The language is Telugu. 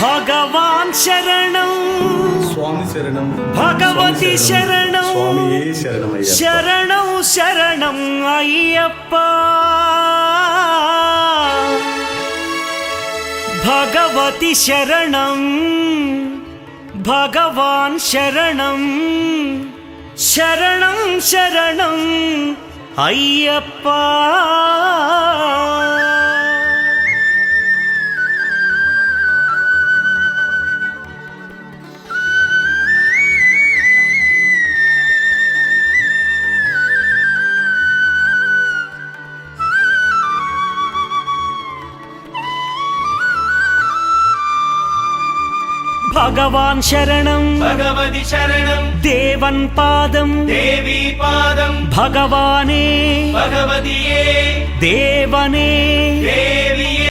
భగవాన్ శరణం స్వామి శరణం భగవతి శరణం స్వామియే శరణమయ్యప్ప శరణం శరణం అయ్యప్ప భగవతి శరణం భగవాన్ శరణం శరణం శరణం అయ్యప్ప భగవాన్ శరణం భగవతి శరణం దేవన్ పాదం దేవీ పాదం భగవానే భగవతియే దేవనే దేవియే